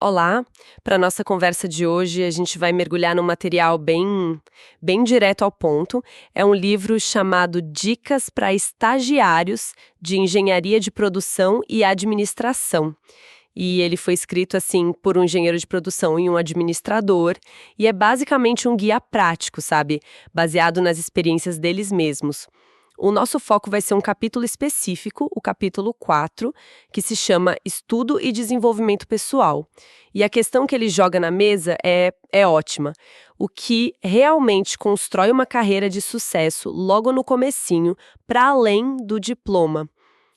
Olá, para nossa conversa de hoje a gente vai mergulhar num material bem direto ao ponto. É um livro chamado Dicas para Estagiários de Engenharia de Produção e Administração. E ele foi escrito assim por um engenheiro de produção e um administrador, e é basicamente um guia prático, sabe? Baseado nas experiências deles mesmos. O nosso foco vai ser um capítulo específico, o capítulo 4, que se chama Estudo e Desenvolvimento Pessoal. E a questão que ele joga na mesa é ótima. O que realmente constrói uma carreira de sucesso logo no comecinho, para além do diploma.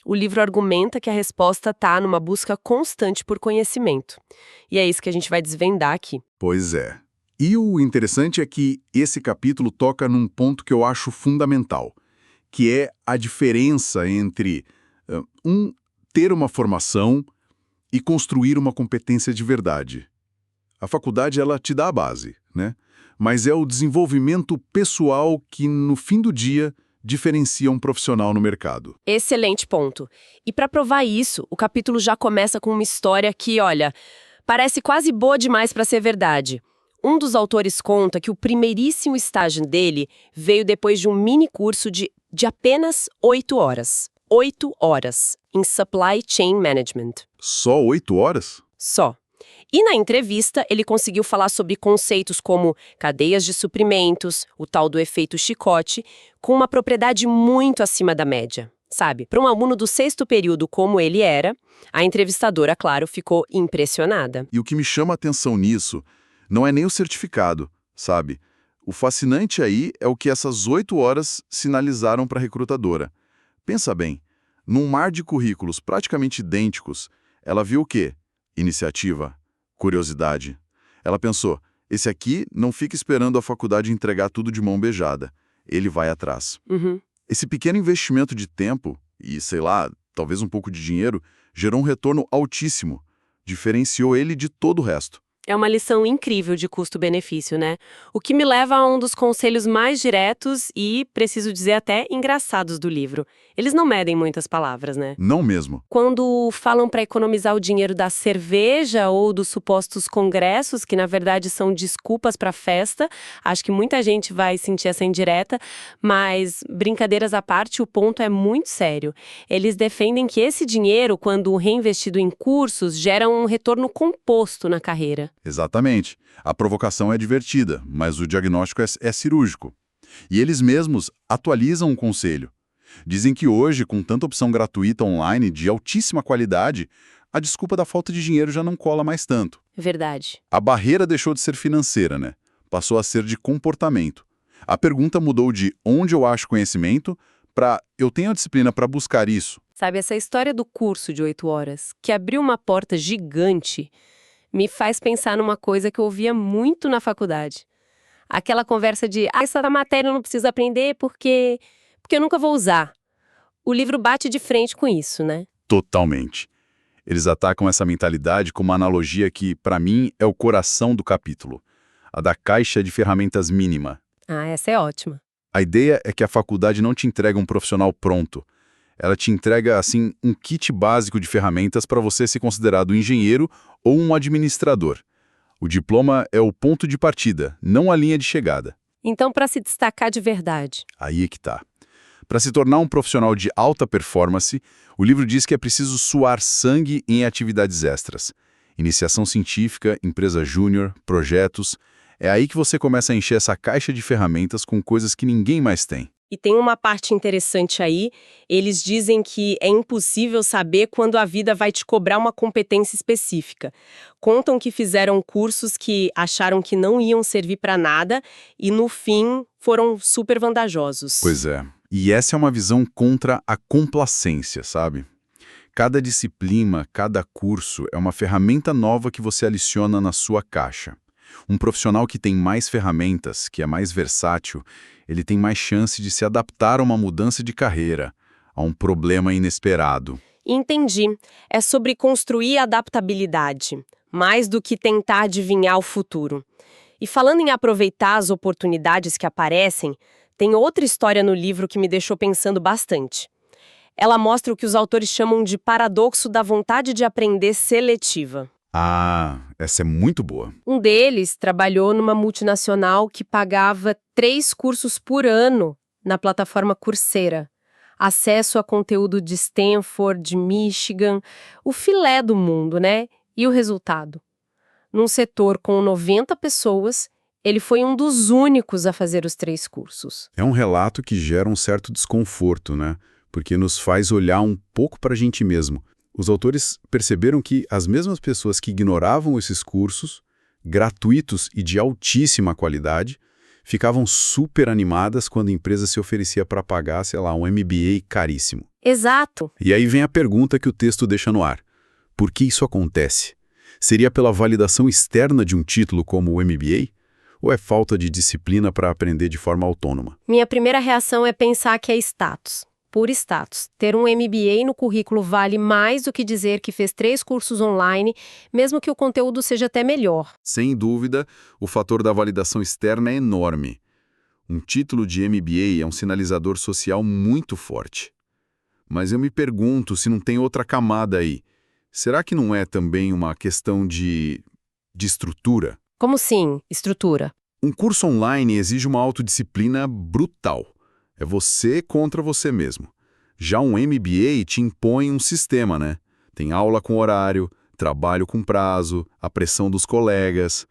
O livro argumenta que a resposta está numa busca constante por conhecimento. E é isso que a gente vai desvendar aqui. Pois é. E o interessante é que esse capítulo toca num ponto que eu acho fundamental, que é a diferença entre ter uma formação e construir uma competência de verdade. A faculdade, ela te dá a base, né? Mas é o desenvolvimento pessoal que, no fim do dia, diferencia um profissional no mercado. Excelente ponto. E para provar isso, o capítulo já começa com uma história que, olha, parece quase boa demais para ser verdade. Um dos autores conta que o primeiríssimo estágio dele veio depois de um mini curso de apenas 8 horas. 8 horas, em Supply Chain Management. Só 8 horas? Só. E na entrevista, ele conseguiu falar sobre conceitos como cadeias de suprimentos, o tal do efeito chicote, com uma propriedade muito acima da média. Sabe, para um aluno do 6º período como ele era, a entrevistadora, claro, ficou impressionada. E o que me chama a atenção nisso não é nem o certificado, sabe? O fascinante aí é o que essas 8 horas sinalizaram para a recrutadora. Pensa bem, num mar de currículos praticamente idênticos, ela viu o quê? Iniciativa, curiosidade. Ela pensou, esse aqui não fica esperando a faculdade entregar tudo de mão beijada. Ele vai atrás. Esse pequeno investimento de tempo e, sei lá, talvez um pouco de dinheiro, gerou um retorno altíssimo. Diferenciou ele de todo o resto. É uma lição incrível de custo-benefício, né? O que me leva a um dos conselhos mais diretos e, preciso dizer, até engraçados do livro. Eles não medem muitas palavras, né? Não mesmo. Quando falam para economizar o dinheiro da cerveja ou dos supostos congressos, que na verdade são desculpas para festa, acho que muita gente vai sentir essa indireta, mas brincadeiras à parte, o ponto é muito sério. Eles defendem que esse dinheiro, quando reinvestido em cursos, gera um retorno composto na carreira. Exatamente. A provocação é divertida, mas o diagnóstico é cirúrgico. E eles mesmos atualizam o conselho. Dizem que hoje, com tanta opção gratuita online de altíssima qualidade, a desculpa da falta de dinheiro já não cola mais tanto. Verdade. A barreira deixou de ser financeira, né? Passou a ser de comportamento. A pergunta mudou de onde eu acho conhecimento para eu tenho a disciplina para buscar isso. Sabe, essa história do curso de 8 horas, que abriu uma porta gigante, me faz pensar numa coisa que eu ouvia muito na faculdade. Aquela conversa de, essa matéria eu não preciso aprender porque eu nunca vou usar. O livro bate de frente com isso, né? Totalmente. Eles atacam essa mentalidade com uma analogia que, para mim, é o coração do capítulo. A da caixa de ferramentas mínima. Essa é ótima. A ideia é que a faculdade não te entrega um profissional pronto. Ela te entrega, assim, um kit básico de ferramentas para você ser considerado um engenheiro ou um administrador. O diploma é o ponto de partida, não a linha de chegada. Então, para se destacar de verdade. Aí é que tá. Para se tornar um profissional de alta performance, o livro diz que é preciso suar sangue em atividades extras. Iniciação científica, empresa júnior, projetos. É aí que você começa a encher essa caixa de ferramentas com coisas que ninguém mais tem. E tem uma parte interessante aí, eles dizem que é impossível saber quando a vida vai te cobrar uma competência específica. Contam que fizeram cursos que acharam que não iam servir para nada e, no fim, foram super vantajosos. Pois é. E essa é uma visão contra a complacência, sabe? Cada disciplina, cada curso é uma ferramenta nova que você adiciona na sua caixa. Um profissional que tem mais ferramentas, que é mais versátil, ele tem mais chance de se adaptar a uma mudança de carreira, a um problema inesperado. Entendi. É sobre construir adaptabilidade, mais do que tentar adivinhar o futuro. E falando em aproveitar as oportunidades que aparecem, tem outra história no livro que me deixou pensando bastante. Ela mostra o que os autores chamam de paradoxo da vontade de aprender seletiva. Ah, essa é muito boa. Um deles trabalhou numa multinacional que pagava 3 cursos por ano na plataforma Coursera. Acesso a conteúdo de Stanford, de Michigan, o filé do mundo, né? E o resultado? Num setor com 90 pessoas, ele foi um dos únicos a fazer os 3 cursos. É um relato que gera um certo desconforto, né? Porque nos faz olhar um pouco para a gente mesmo. Os autores perceberam que as mesmas pessoas que ignoravam esses cursos, gratuitos e de altíssima qualidade, ficavam super animadas quando a empresa se oferecia para pagar, sei lá, um MBA caríssimo. Exato. E aí vem a pergunta que o texto deixa no ar. Por que isso acontece? Seria pela validação externa de um título como o MBA? Ou é falta de disciplina para aprender de forma autônoma? Minha primeira reação é pensar que é status. Por status. Ter um MBA no currículo vale mais do que dizer que fez 3 cursos online, mesmo que o conteúdo seja até melhor. Sem dúvida, o fator da validação externa é enorme. Um título de MBA é um sinalizador social muito forte. Mas eu me pergunto se não tem outra camada aí. Será que não é também uma questão de estrutura? Como sim, estrutura? Um curso online exige uma autodisciplina brutal. É você contra você mesmo. Já um MBA te impõe um sistema, né? Tem aula com horário, trabalho com prazo, a pressão dos colegas.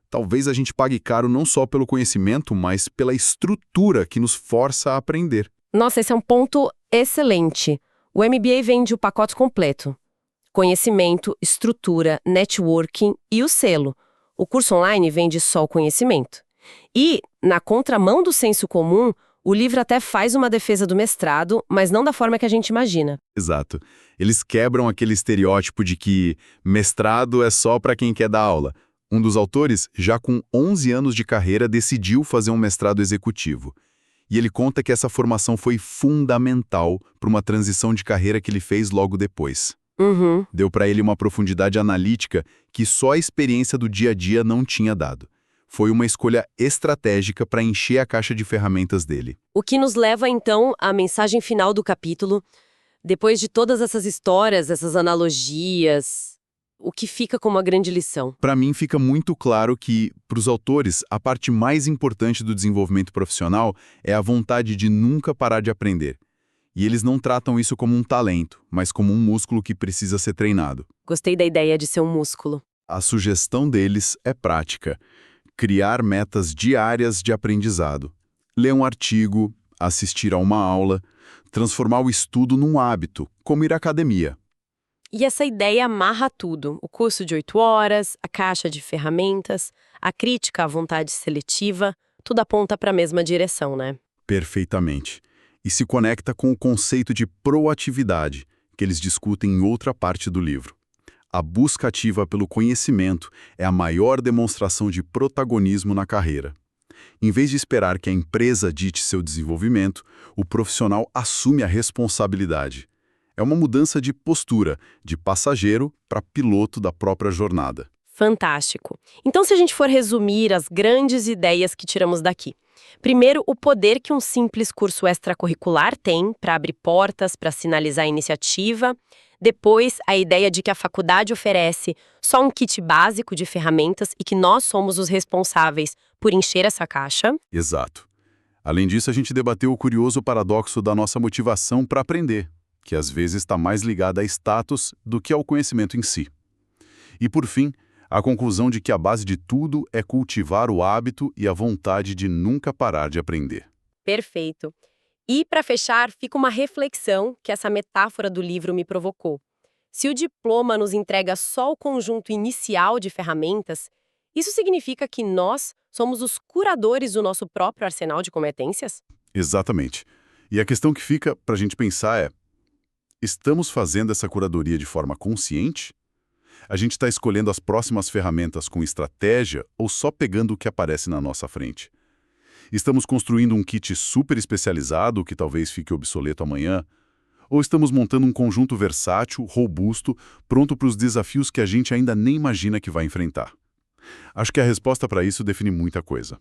Talvez a gente pague caro não só pelo conhecimento, mas pela estrutura que nos força a aprender. Nossa, esse é um ponto excelente. O MBA vende o pacote completo. Conhecimento, estrutura, networking e o selo. O curso online vende só o conhecimento. E, na contramão do senso comum, o livro até faz uma defesa do mestrado, mas não da forma que a gente imagina. Exato. Eles quebram aquele estereótipo de que mestrado é só para quem quer dar aula. Um dos autores, já com 11 anos de carreira, decidiu fazer um mestrado executivo. E ele conta que essa formação foi fundamental para uma transição de carreira que ele fez logo depois. Deu para ele uma profundidade analítica que só a experiência do dia a dia não tinha dado. Foi uma escolha estratégica para encher a caixa de ferramentas dele. O que nos leva, então, à mensagem final do capítulo. Depois de todas essas histórias, essas analogias, o que fica como uma grande lição? Para mim, fica muito claro que, para os autores, a parte mais importante do desenvolvimento profissional é a vontade de nunca parar de aprender. E eles não tratam isso como um talento, mas como um músculo que precisa ser treinado. Gostei da ideia de ser um músculo. A sugestão deles é prática. Criar metas diárias de aprendizado. Ler um artigo, assistir a uma aula, transformar o estudo num hábito, como ir à academia. E essa ideia amarra tudo. O curso de 8 horas, a caixa de ferramentas, a crítica à vontade seletiva, tudo aponta para a mesma direção, né? Perfeitamente. E se conecta com o conceito de proatividade, que eles discutem em outra parte do livro. A busca ativa pelo conhecimento é a maior demonstração de protagonismo na carreira. Em vez de esperar que a empresa dite seu desenvolvimento, o profissional assume a responsabilidade. É uma mudança de postura, de passageiro para piloto da própria jornada. Fantástico. Então, se a gente for resumir as grandes ideias que tiramos daqui. Primeiro, o poder que um simples curso extracurricular tem para abrir portas, para sinalizar a iniciativa. Depois, a ideia de que a faculdade oferece só um kit básico de ferramentas e que nós somos os responsáveis por encher essa caixa. Exato. Além disso, a gente debateu o curioso paradoxo da nossa motivação para aprender, que às vezes está mais ligada a status do que ao conhecimento em si. E, por fim, a conclusão de que a base de tudo é cultivar o hábito e a vontade de nunca parar de aprender. Perfeito. E, para fechar, fica uma reflexão que essa metáfora do livro me provocou. Se o diploma nos entrega só o conjunto inicial de ferramentas, isso significa que nós somos os curadores do nosso próprio arsenal de competências? Exatamente. E a questão que fica para a gente pensar é: estamos fazendo essa curadoria de forma consciente? A gente está escolhendo as próximas ferramentas com estratégia ou só pegando o que aparece na nossa frente? Estamos construindo um kit super especializado que talvez fique obsoleto amanhã? Ou estamos montando um conjunto versátil, robusto, pronto para os desafios que a gente ainda nem imagina que vai enfrentar? Acho que a resposta para isso define muita coisa.